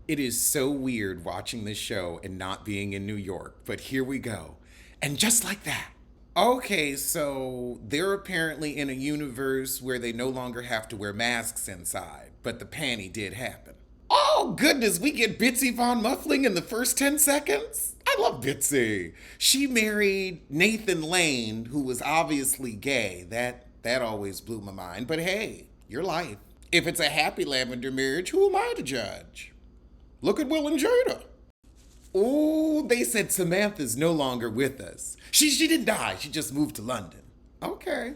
It is so weird watching this show and not being in New York, but here we go. And just like that. Okay, so they're apparently in a universe where they no longer have to wear masks inside, but the panty did happen. Oh, goodness, we get Bitsy Von Muffling in the first 10 seconds? I love Bitsy. She married Nathan Lane, who was obviously gay. That always blew my mind, but hey, your life. If it's a happy lavender marriage, who am I to judge? Look at Will and Jada. Oh, they said Samantha's no longer with us. She didn't die. She just moved to London. Okay.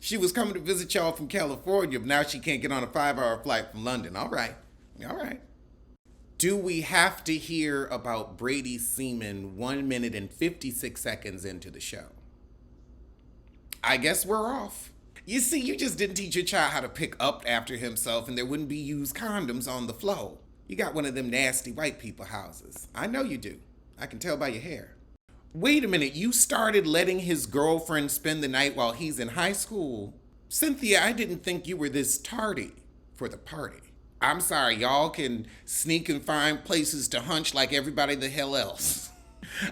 She was coming to visit y'all from California, but now she can't get on a 5-hour flight from London. All right. All right. Do we have to hear about Brady Seaman 1 minute and 56 seconds into the show? I guess we're off. You see, you just didn't teach your child how to pick up after himself and there wouldn't be used condoms on the floor. You got one of them nasty white people houses. I know you do. I can tell by your hair. Wait a minute, you started letting his girlfriend spend the night while he's in high school? Cynthia, I didn't think you were this tardy for the party. I'm sorry, y'all can sneak and find places to hunch like everybody the hell else.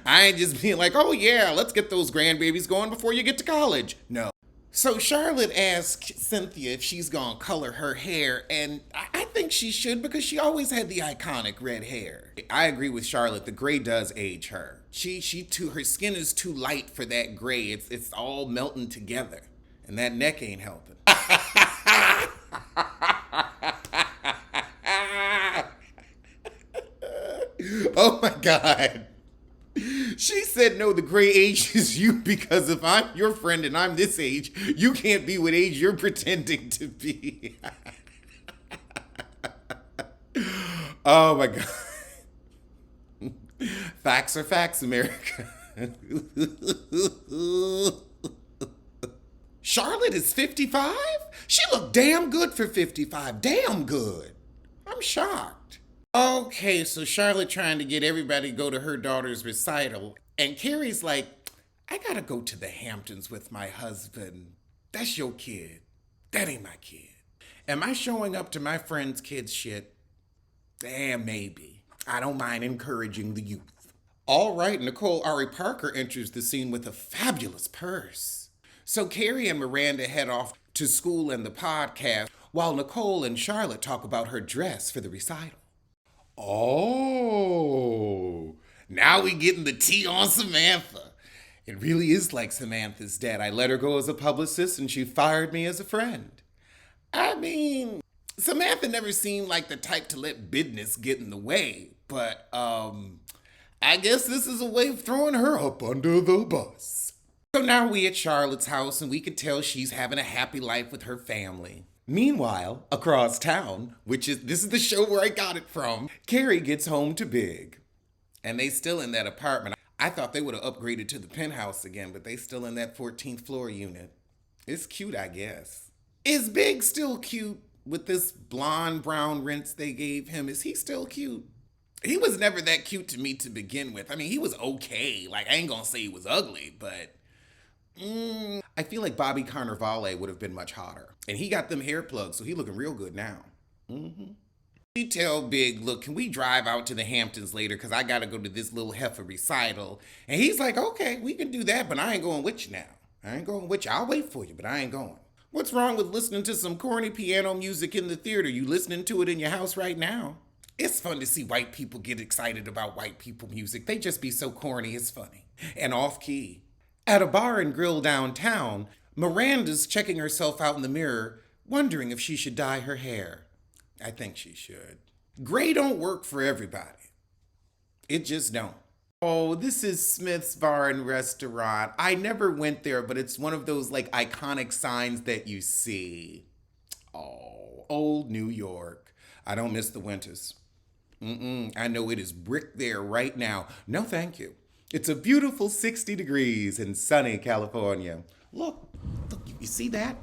I ain't just being like, oh yeah, let's get those grandbabies going before you get to college. No. So Charlotte asked Cynthia if she's gonna color her hair, and I think she should because she always had the iconic red hair. I agree with Charlotte. The gray does age her. Her skin is too light for that gray. It's all melting together, and that neck ain't helping. Oh my God. She said, no, the gray ages you because if I'm your friend and I'm this age, you can't be what age you're pretending to be. Oh my God. Facts are facts, America. Charlotte is 55? She looked damn good for 55. Damn good. I'm shocked. Okay, so Charlotte trying to get everybody to go to her daughter's recital. And Carrie's like, I gotta go to the Hamptons with my husband. That's your kid. That ain't my kid. Am I showing up to my friend's kid's shit? Maybe. I don't mind encouraging the youth. All right, Nicole Ari Parker enters the scene with a fabulous purse. So Carrie and Miranda head off to school and the podcast, while Nicole and Charlotte talk about her dress for the recital. Oh, now we getting the tea on Samantha. It really is like Samantha's dad. I let her go as a publicist and she fired me as a friend. I mean, Samantha never seemed like the type to let business get in the way, but I guess this is a way of throwing her up under the bus. So now we at Charlotte's house and we can tell she's having a happy life with her family. Meanwhile, across town, this is the show where I got it from, Carrie gets home to Big. And they still in that apartment. I thought they would have upgraded to the penthouse again, but they still in that 14th floor unit. It's cute, I guess. Is Big still cute with this blonde brown rinse they gave him? Is he still cute? He was never that cute to me to begin with. I mean, he was okay. Like, I ain't gonna say he was ugly, but I feel like Bobby Cannavale would have been much hotter. And he got them hair plugs, so he looking real good now. She tell Big, look, can we drive out to the Hamptons later? Because I got to go to this little heifer recital. And he's like, okay, we can do that, but I ain't going with you now. I ain't going with you. I'll wait for you, but I ain't going. What's wrong with listening to some corny piano music in the theater? You listening to it in your house right now? It's fun to see white people get excited about white people music. They just be so corny, it's funny. And off-key. At a bar and grill downtown, Miranda's checking herself out in the mirror, wondering if she should dye her hair. I think she should. Gray don't work for everybody. It just don't. Oh, this is Smith's Bar and Restaurant. I never went there, but it's one of those like iconic signs that you see. Oh, old New York. I don't miss the winters. I know it is brick there right now. No, thank you. It's a beautiful 60 degrees in sunny California. Look, you see that?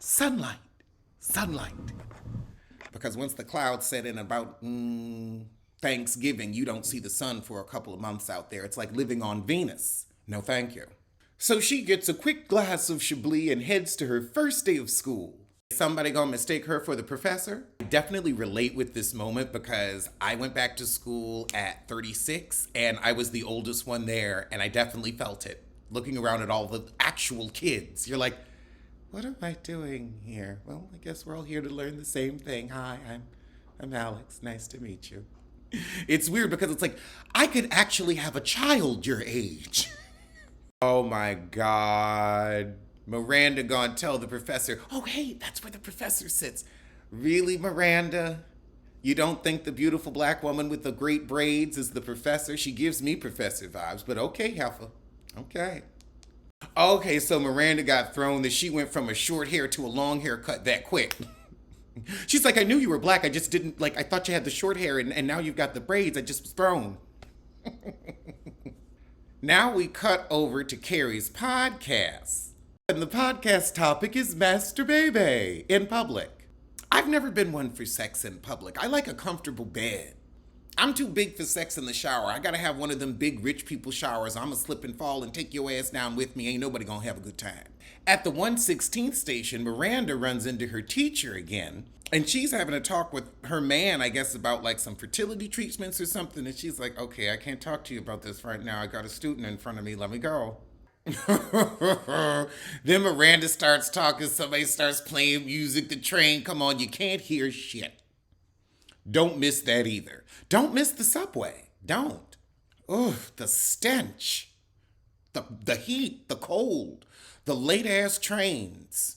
Sunlight. Because once the clouds set in about Thanksgiving, you don't see the sun for a couple of months out there. It's like living on Venus. No, thank you. So she gets a quick glass of Chablis and heads to her first day of school. Somebody gonna mistake her for the professor? I definitely relate with this moment because I went back to school at 36 and I was the oldest one there, and I definitely felt it. Looking around at all the actual kids, you're like, what am I doing here? Well, I guess we're all here to learn the same thing. Hi, I'm Alex. Nice to meet you. It's weird because it's like I could actually have a child your age. Oh my God. Miranda gonna tell the professor, oh, hey, that's where the professor sits. Really, Miranda? You don't think the beautiful black woman with the great braids is the professor? She gives me professor vibes, but okay, Heifer. Okay. Okay, so Miranda got thrown that she went from a short hair to a long haircut that quick. She's like, I knew you were black. I just didn't, like, I thought you had the short hair and now you've got the braids. I just was thrown. Now we cut over to Carrie's podcast. And the podcast topic is Master Baby in public. I've never been one for sex in public. I like a comfortable bed. I'm too big for sex in the shower. I gotta have one of them big rich people showers. I'ma slip and fall and take your ass down with me. Ain't nobody gonna have a good time. At the 116th station, Miranda runs into her teacher again, and she's having a talk with her man, I guess, about like some fertility treatments or something. And she's like, okay, I can't talk to you about this right now. I got a student in front of me. Let me go. Then Miranda starts talking. Somebody starts playing music. The train, come on, you can't hear shit. Don't miss that either. Don't miss the subway. Don't. Ugh, the stench. The heat, the cold, the late ass trains.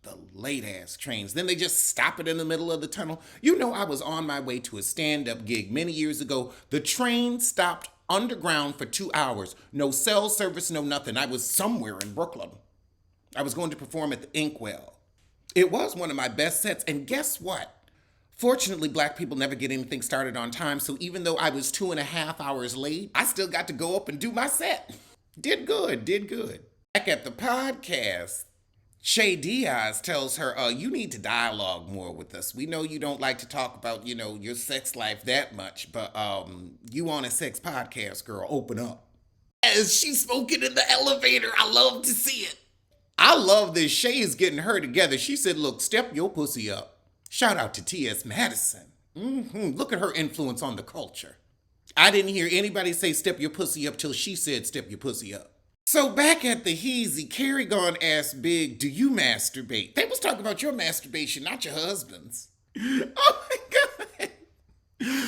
The late ass trains. Then they just stop it in the middle of the tunnel. You know, I was on my way to a stand-up gig many years ago. The train stopped underground for 2 hours. No cell service, no nothing. I was somewhere in Brooklyn. I was going to perform at the Inkwell. It was one of my best sets, and guess what? Fortunately, black people never get anything started on time, so even though I was 2.5 hours late, I still got to go up and do my set. Did good, did good. Back at the podcast, Shay Diaz tells her, you need to dialogue more with us. We know you don't like to talk about, your sex life that much, but you on a sex podcast, girl, open up. As she's smoking in the elevator, I love to see it. I love this. Shay is getting her together. She said, look, step your pussy up. Shout out to T.S. Madison. Look at her influence on the culture. I didn't hear anybody say step your pussy up till she said step your pussy up. So back at the Heezy, Carrie gone asked Big, do you masturbate? They was talking about your masturbation, not your husband's. Oh my God.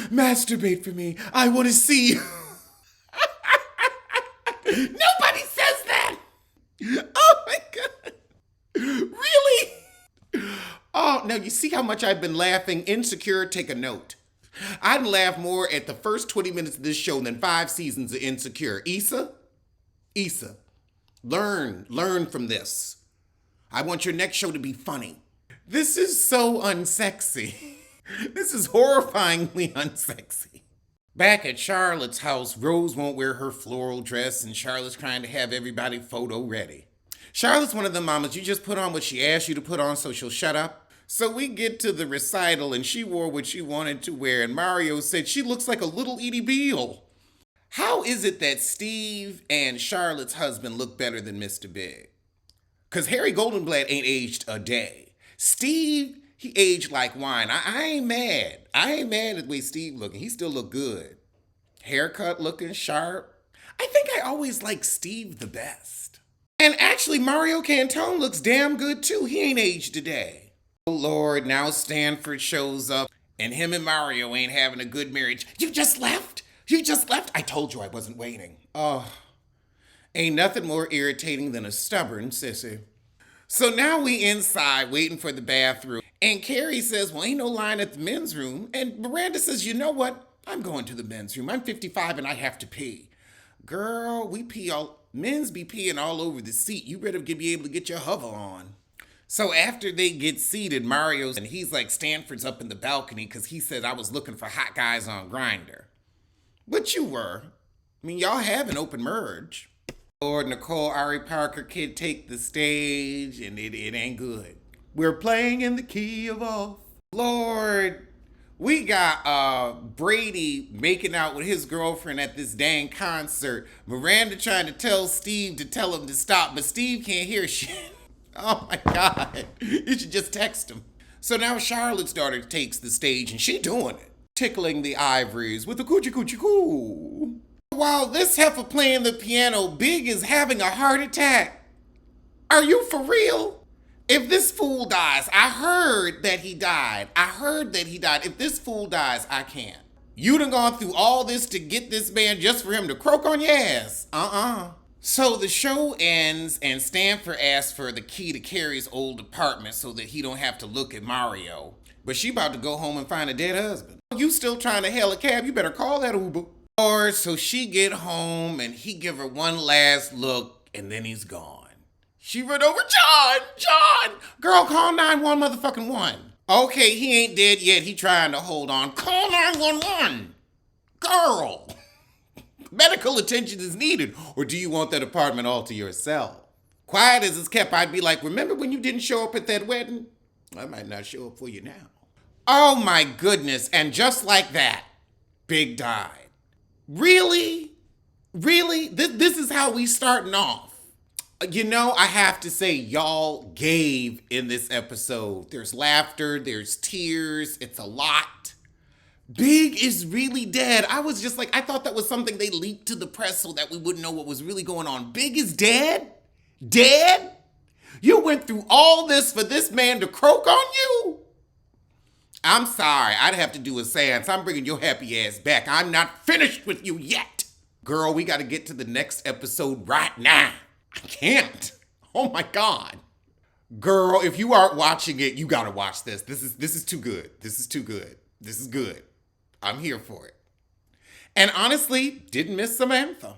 Masturbate for me. I want to see you. Nobody says that. Oh my God. Really? Oh, now you see how much I've been laughing. Insecure, take a note. I'd laugh more at the first 20 minutes of this show than 5 seasons of Insecure. Issa, learn from this. I want your next show to be funny. This is so unsexy. This is horrifyingly unsexy. Back at Charlotte's house, Rose won't wear her floral dress, and Charlotte's trying to have everybody photo ready. Charlotte's one of the mamas, you just put on what she asked you to put on so she'll shut up. So we get to the recital and she wore what she wanted to wear, and Mario said she looks like a little Edie Beale. How is it that Steve and Charlotte's husband look better than Mr. Big? Because Harry Goldenblatt ain't aged a day. Steve, he aged like wine. I ain't mad. I ain't mad at the way Steve looking. He still look good. Haircut looking sharp. I think I always like Steve the best. And actually, Mario Cantone looks damn good too. He ain't aged a day. Oh Lord, now Stanford shows up and him and Mario ain't having a good marriage. You just left? You just left? I told you I wasn't waiting. Oh, ain't nothing more irritating than a stubborn sissy. So now we inside waiting for the bathroom, and Carrie says, well, ain't no line at the men's room. And Miranda says, you know what? I'm going to the men's room. I'm 55 and I have to pee. Girl, men's be peeing all over the seat. You better be able to get your hover on. So after they get seated, Mario's, and he's like, Stanford's up in the balcony because he said I was looking for hot guys on Grindr. But you were. I mean, y'all have an open merge. Lord, Nicole Ari Parker kid take the stage, and it ain't good. We're playing in the key of off. Lord, we got Brady making out with his girlfriend at this dang concert. Miranda trying to tell Steve to tell him to stop, but Steve can't hear shit. Oh my God. You should just text him. So now Charlotte's daughter takes the stage and she doing it. Tickling the ivories with a coochie coochie coo. While this heifer playing the piano, Big is having a heart attack. Are you for real? If this fool dies, I heard that he died. If this fool dies, I can't. You done gone through all this to get this man just for him to croak on your ass. So the show ends and Stanford asks for the key to Carrie's old apartment so that he don't have to look at Mario. But she about to go home and find a dead husband. You still trying to hail a cab? You better call that Uber. Or so she get home and he give her one last look and then he's gone. She run over, John! Girl, call 911 motherfucking 1. Okay, he ain't dead yet. He trying to hold on. Call 911. Girl. Medical attention is needed. Or do you want that apartment all to yourself? Quiet as it's kept, I'd be like, remember when you didn't show up at that wedding? I might not show up for you now. Oh my goodness. And just like that, Big died. Really? Really? This is how we starting off. You know, I have to say, y'all gave in this episode. There's laughter, there's tears, it's a lot. Big is really dead. I was just like, I thought that was something they leaked to the press so that we wouldn't know what was really going on. Big is dead? Dead? You went through all this for this man to croak on you? I'm sorry, I'd have to do a seance. I'm bringing your happy ass back. I'm not finished with you yet. Girl, we gotta get to the next episode right now. I can't. Oh my God. Girl, if you aren't watching it, you gotta watch this. This is too good. This is too good. This is good. I'm here for it. And honestly, didn't miss Samantha.